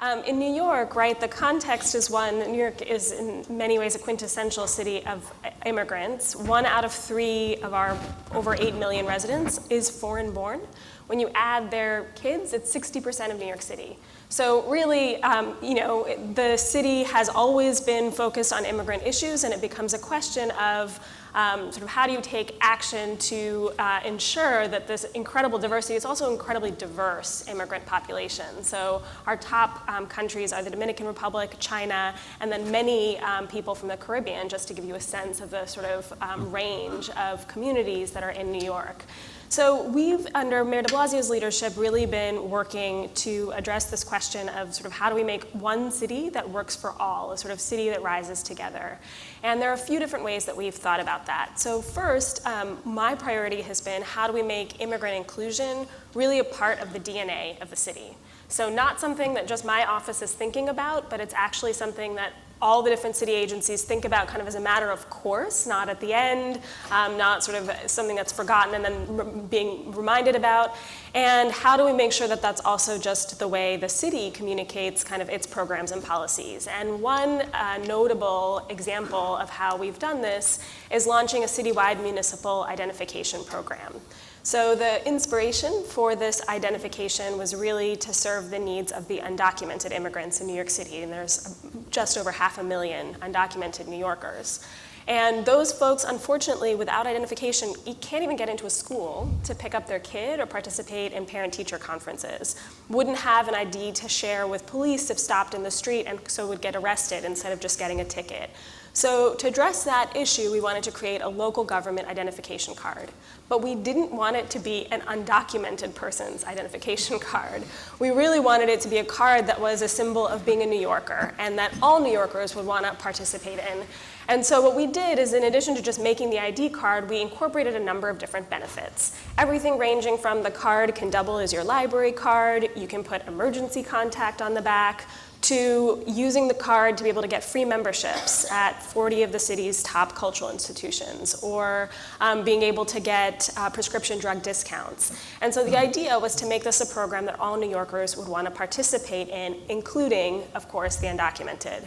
In New York, right, the context is one. New York is in many ways a quintessential city of immigrants. 1 out of 3 of our over 8 million residents is foreign-born. When you add their kids, it's 60% of New York City. So really, the city has always been focused on immigrant issues, and it becomes a question of sort of how do you take action to ensure that this incredible diversity is also incredibly diverse immigrant population. So our top countries are the Dominican Republic, China, and then many people from the Caribbean, just to give you a sense of the sort of range of communities that are in New York. So we've, under Mayor de Blasio's leadership, really been working to address this question of sort of how do we make one city that works for all, a sort of city that rises together. And there are a few different ways that we've thought about that. So first, my priority has been how do we make immigrant inclusion really a part of the DNA of the city. So not something that just my office is thinking about, but it's actually something that all the different city agencies think about kind of as a matter of course, not at the end, not sort of something that's forgotten and then being reminded about. And how do we make sure that that's also just the way the city communicates kind of its programs and policies? And one notable example of how we've done this is launching a citywide municipal identification program. So the inspiration for this identification was really to serve the needs of the undocumented immigrants in New York City, and there's just over 500,000 undocumented New Yorkers. And those folks, unfortunately, without identification, you can't even get into a school to pick up their kid or participate in parent-teacher conferences. Wouldn't have an ID to share with police if stopped in the street, and so would get arrested instead of just getting a ticket. So to address that issue, we wanted to create a local government identification card. But we didn't want it to be an undocumented person's identification card. We really wanted it to be a card that was a symbol of being a New Yorker and that all New Yorkers would want to participate in. And so what we did is, in addition to just making the ID card, we incorporated a number of different benefits. Everything ranging from the card can double as your library card, you can put emergency contact on the back, to using the card to be able to get free memberships at 40 of the city's top cultural institutions, or being able to get prescription drug discounts. And so the idea was to make this a program that all New Yorkers would want to participate in, including, of course, the undocumented.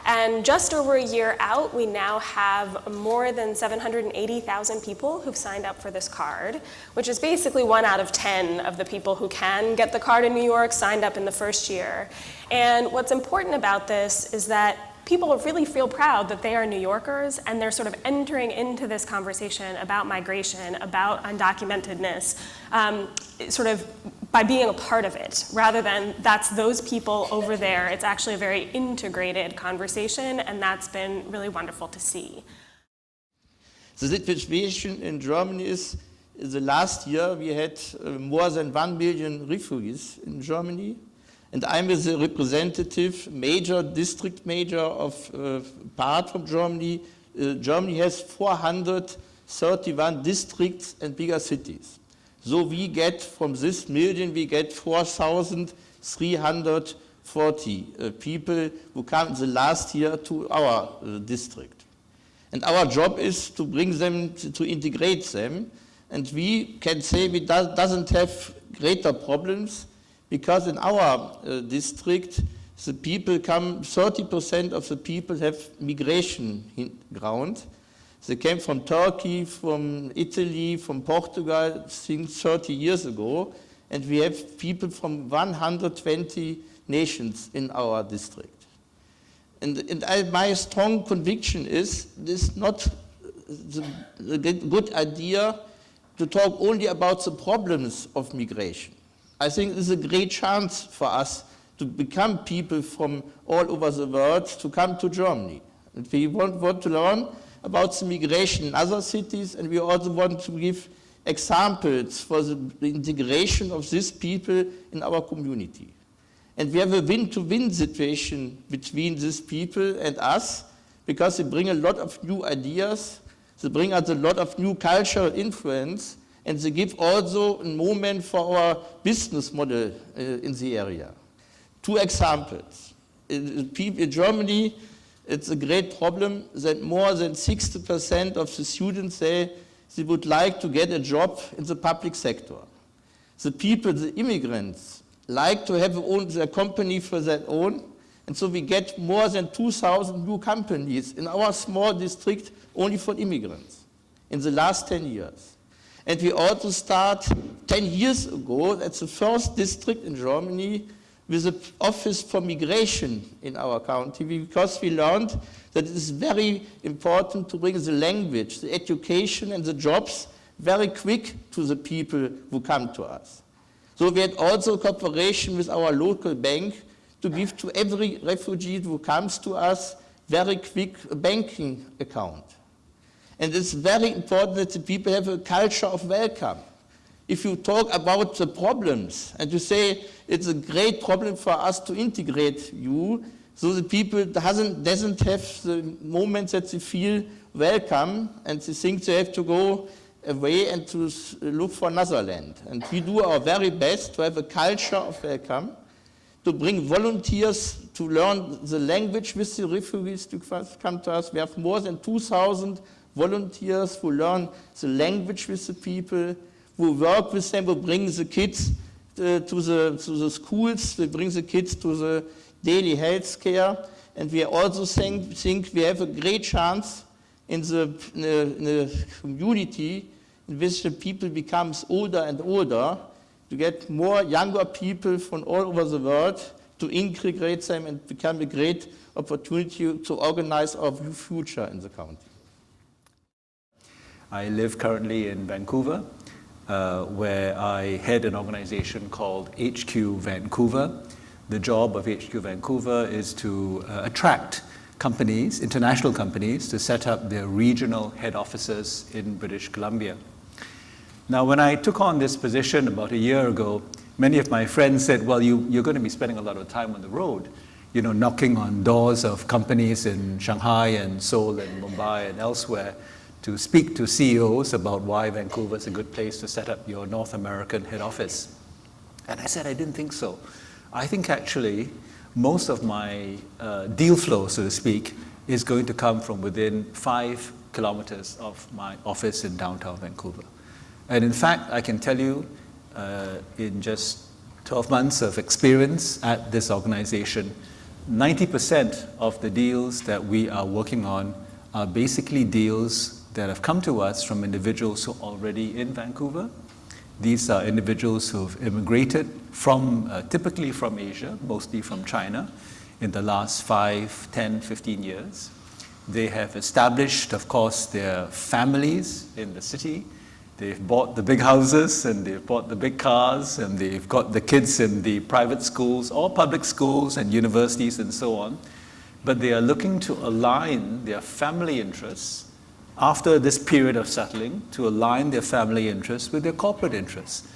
And just over a year out, we now have more than 780,000 people who've signed up for this card, which is basically 1 out of 10 of the people who can get the card in New York signed up in the first year. And what's important about this is that people really feel proud that they are New Yorkers, and they're sort of entering into this conversation about migration, about undocumentedness, sort of by being a part of it, rather than that's those people over there. It's actually a very integrated conversation, and that's been really wonderful to see. The situation in Germany is, in the last year we had more than 1 million refugees in Germany. And I'm the representative district major of part from Germany. Germany has 431 districts and bigger cities. So we get, from this million, we get 4,340 people who come in the last year to our district. And our job is to bring them, to integrate them. And we can say we doesn't have greater problems, because in our district, the people come, 30% of the people have migration ground. They came from Turkey, from Italy, from Portugal, since 30 years ago, and we have people from 120 nations in our district. And my strong conviction is this not a good idea to talk only about the problems of migration. I think this is a great chance for us to become people from all over the world to come to Germany. And we want to learn about the migration in other cities, and we also want to give examples for the integration of these people in our community. And we have a win-to-win situation between these people and us, because they bring a lot of new ideas, they bring us a lot of new cultural influence, and they give also a moment for our business model in the area. 2 examples. In Germany, it's a great problem that more than 60% of the students say they would like to get a job in the public sector. The people, the immigrants, like to have their company for their own. And so we get more than 2,000 new companies in our small district only for immigrants in the last 10 years. And we also start 10 years ago, that's the first district in Germany with an office for migration in our county, because we learned that it is very important to bring the language, the education, and the jobs very quick to the people who come to us. So we had also cooperation with our local bank to give to every refugee who comes to us very quick a banking account. And it's very important that the people have a culture of welcome. If you talk about the problems and you say it's a great problem for us to integrate you, so the people doesn't have the moment that they feel welcome and they think they have to go away and to look for another land. And we do our very best to have a culture of welcome, to bring volunteers to learn the language with the refugees to come to us. We have more than 2,000 volunteers who learn the language with the people, who work with them, who bring the kids to the schools, we bring the kids to the daily health care. And we also think we have a great chance in the community in which the people becomes older and older, to get more younger people from all over the world, to integrate them and become a great opportunity to organize our future in the county. I live currently in Vancouver, where I head an organization called HQ Vancouver. The job of HQ Vancouver is to attract companies, international companies, to set up their regional head offices in British Columbia. Now, when I took on this position about a year ago, many of my friends said, well, you're going to be spending a lot of time on the road, knocking on doors of companies in Shanghai and Seoul and Mumbai and elsewhere to speak to CEOs about why Vancouver is a good place to set up your North American head office. And I said, I didn't think so. I think actually most of my deal flow, so to speak, is going to come from within 5 kilometers of my office in downtown Vancouver. And in fact, I can tell you, in just 12 months of experience at this organization, 90% of the deals that we are working on are basically deals that have come to us from individuals who are already in Vancouver. These are individuals who have immigrated from, typically from Asia, mostly from China, in the last 5, 10, 15 years. They have established, of course, their families in the city. They've bought the big houses and they've bought the big cars and they've got the kids in the private schools or public schools and universities and so on. But they are looking to align their family interests after this period of settling, to align their family interests with their corporate interests.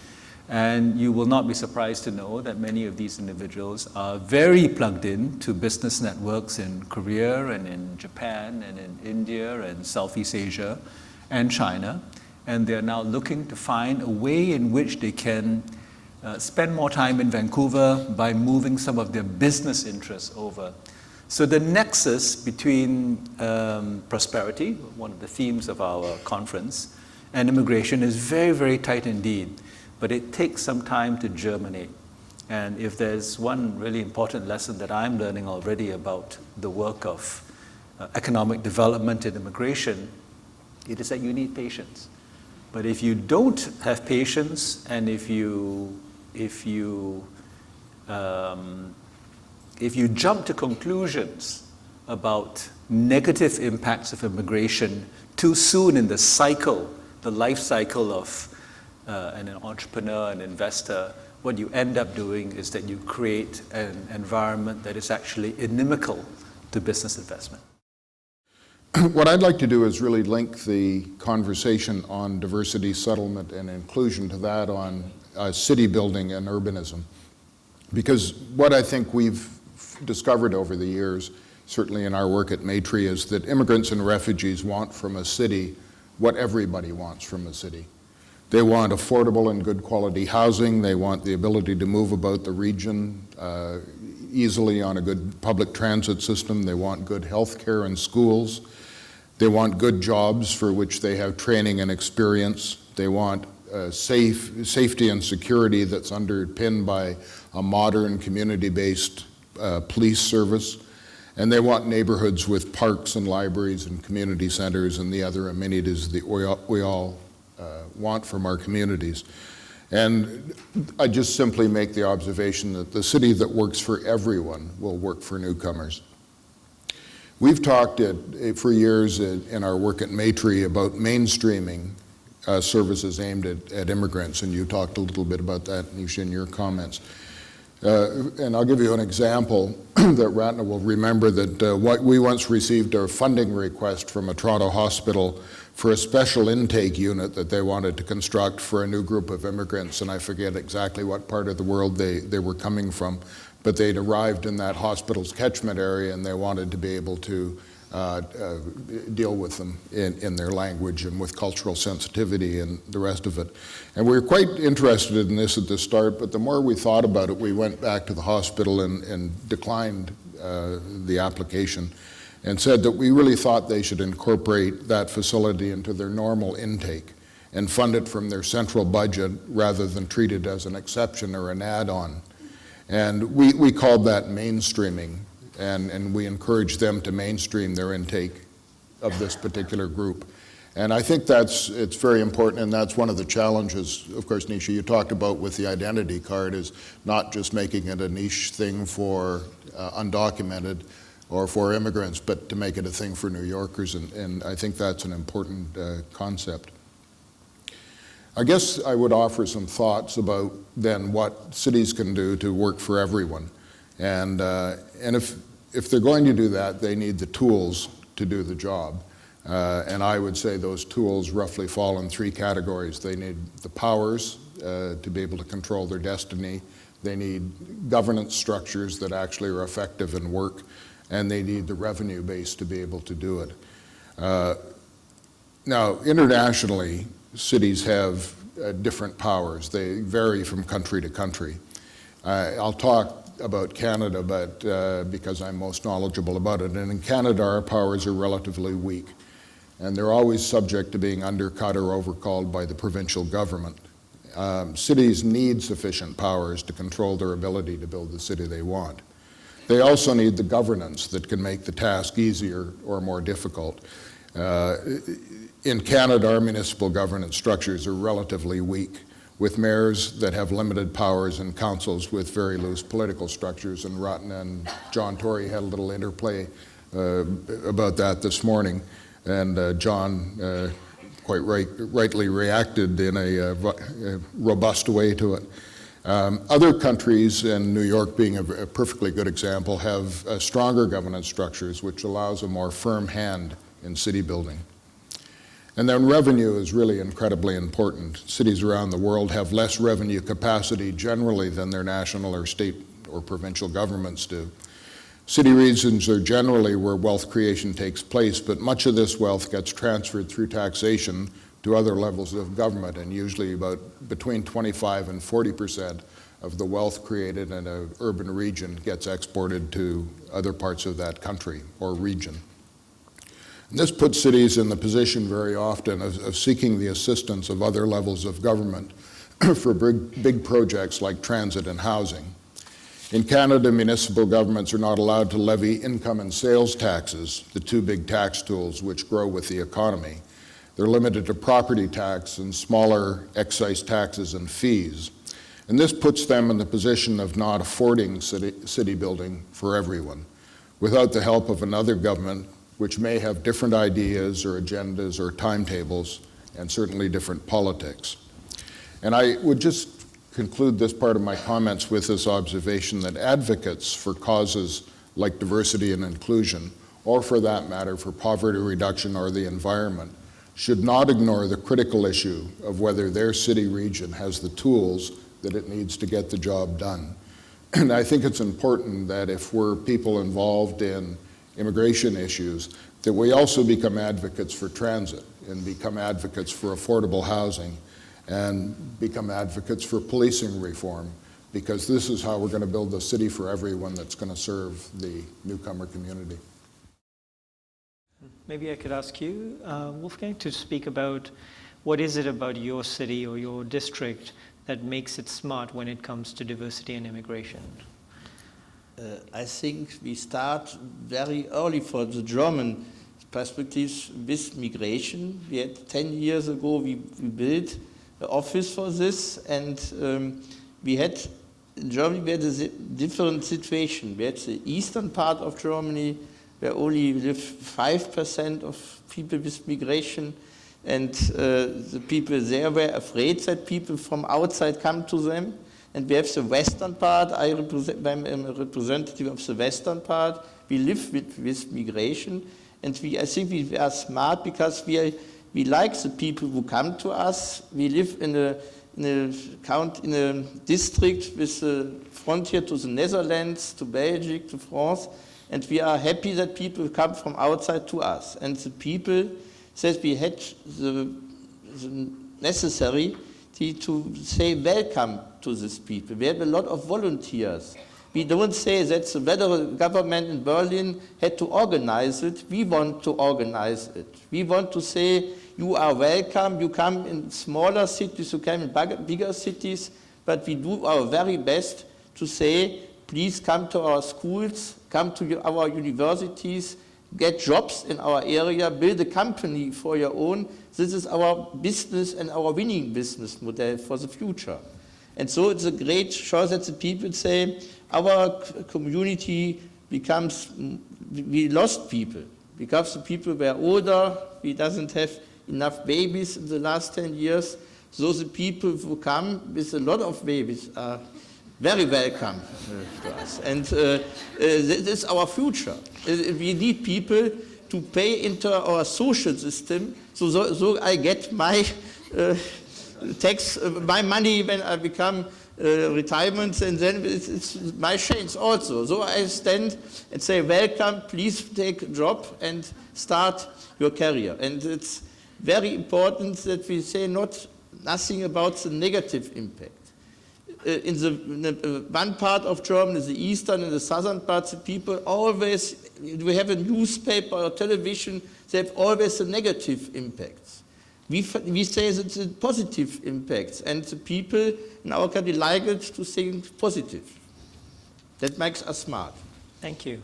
And you will not be surprised to know that many of these individuals are very plugged in to business networks in Korea and in Japan and in India and Southeast Asia and China. And they're now looking to find a way in which they can spend more time in Vancouver by moving some of their business interests over. So the nexus between prosperity, one of the themes of our conference, and immigration is very, very tight indeed. But it takes some time to germinate. And if there's one really important lesson that I'm learning already about the work of economic development and immigration, it is that you need patience. But if you don't have patience, and if you jump to conclusions about negative impacts of immigration too soon in the cycle, the life cycle of an entrepreneur, an investor, what you end up doing is that you create an environment that is actually inimical to business investment. What I'd like to do is really link the conversation on diversity, settlement, and inclusion to that on city building and urbanism. Because what I think we've discovered over the years, certainly in our work at Maytree, is that immigrants and refugees want from a city what everybody wants from a city. They want affordable and good quality housing. They want the ability to move about the region easily on a good public transit system. They want good health care and schools. They want good jobs for which they have training and experience. They want safety and security that's underpinned by a modern community-based police service. And they want neighborhoods with parks and libraries and community centers and the other amenities that we all want from our communities. And I just simply make the observation that the city that works for everyone will work for newcomers. We've talked for years in our work at Maytree about mainstreaming services aimed at immigrants, and you talked a little bit about that, Nisha, in your comments. And I'll give you an example that Ratna will remember, that we once received a funding request from a Toronto hospital for a special intake unit that they wanted to construct for a new group of immigrants, and I forget exactly what part of the world they were coming from, but they'd arrived in that hospital's catchment area and they wanted to be able to deal with them in their language and with cultural sensitivity and the rest of it. And we were quite interested in this at the start, but the more we thought about it, we went back to the hospital and declined the application and said that we really thought they should incorporate that facility into their normal intake and fund it from their central budget rather than treat it as an exception or an add-on. And we called that mainstreaming, and we encouraged them to mainstream their intake of this particular group. And I think it's very important, and that's one of the challenges, of course, Nisha, you talked about with the identity card, is not just making it a niche thing for undocumented or for immigrants, but to make it a thing for New Yorkers, and I think that's an important concept. I guess I would offer some thoughts about then what cities can do to work for everyone. And if they're going to do that, they need the tools to do the job. And I would say those tools roughly fall in three categories. They need the powers to be able to control their destiny. They need governance structures that actually are effective and work. And they need the revenue base to be able to do it. Now, internationally, cities have different powers. They vary from country to country. I'll talk about Canada, but because I'm most knowledgeable about it. And in Canada, our powers are relatively weak. And they're always subject to being undercut or overcalled by the provincial government. Cities need sufficient powers to control their ability to build the city they want. They also need the governance that can make the task easier or more difficult. In Canada, our municipal governance structures are relatively weak, with mayors that have limited powers and councils with very loose political structures. And Ratna and John Tory had a little interplay about that this morning. And John quite rightly reacted in a robust way to it. Other countries, and New York being a perfectly good example, have stronger governance structures, which allows a more firm hand in city building. And then revenue is really incredibly important. Cities around the world have less revenue capacity generally than their national or state or provincial governments do. City regions are generally where wealth creation takes place, but much of this wealth gets transferred through taxation to other levels of government, and usually about between 25 and 40% of the wealth created in an urban region gets exported to other parts of that country or region. And this puts cities in the position very often of seeking the assistance of other levels of government for big projects like transit and housing. In Canada, municipal governments are not allowed to levy income and sales taxes, the two big tax tools which grow with the economy. They're limited to property tax and smaller excise taxes and fees. And this puts them in the position of not affording city building for everyone. Without the help of another government, which may have different ideas or agendas or timetables, and certainly different politics. And I would just conclude this part of my comments with this observation that advocates for causes like diversity and inclusion, or for that matter, for poverty reduction or the environment, should not ignore the critical issue of whether their city region has the tools that it needs to get the job done. And I think it's important that if we're people involved in immigration issues, that we also become advocates for transit and become advocates for affordable housing and become advocates for policing reform, because this is how we're going to build a city for everyone that's going to serve the newcomer community. Maybe I could ask you, Wolfgang, to speak about What is it about your city or your district that makes it smart when it comes to diversity and immigration? I think we start very early for the German perspectives with migration. We had 10 years ago, we built an office for this, and we had, in Germany, we had a different situation. We had the eastern part of Germany, where only live 5% of people with migration, and the people there were afraid that people from outside come to them. And we have the western part. I'm a representative of the western part. We live with migration, and I think we are smart because we like the people who come to us. We live in a district with a frontier to the Netherlands, to Belgium, to France, and we are happy that people come from outside to us. And the people said we had the necessary to say welcome to these people. We have a lot of volunteers. We don't say that the federal government in Berlin had to organize it. We want to organize it. We want to say you are welcome. You come in smaller cities, you come in bigger cities, but we do our very best to say, please come to our schools, come to our universities, get jobs in our area, build a company for your own. This is our business and our winning business model for the future. And so it's a great choice that the people say, our community becomes, we lost people because the people were older, we doesn't have enough babies in the last 10 years. So the people who come with a lot of babies are very welcome to us. And this is our future. We need people to pay into our social system, so I get my tax, my money when I become retirement, and then it's my chance also. So I stand and say, welcome, please take a job and start your career. And it's very important that we say nothing about the negative impact. In the one part of Germany, the eastern and the southern parts, the people always, we have a newspaper or television, they have always the negative impacts. We say that it's a positive impacts, and the people in our country like it to think positive. That makes us smart. Thank you.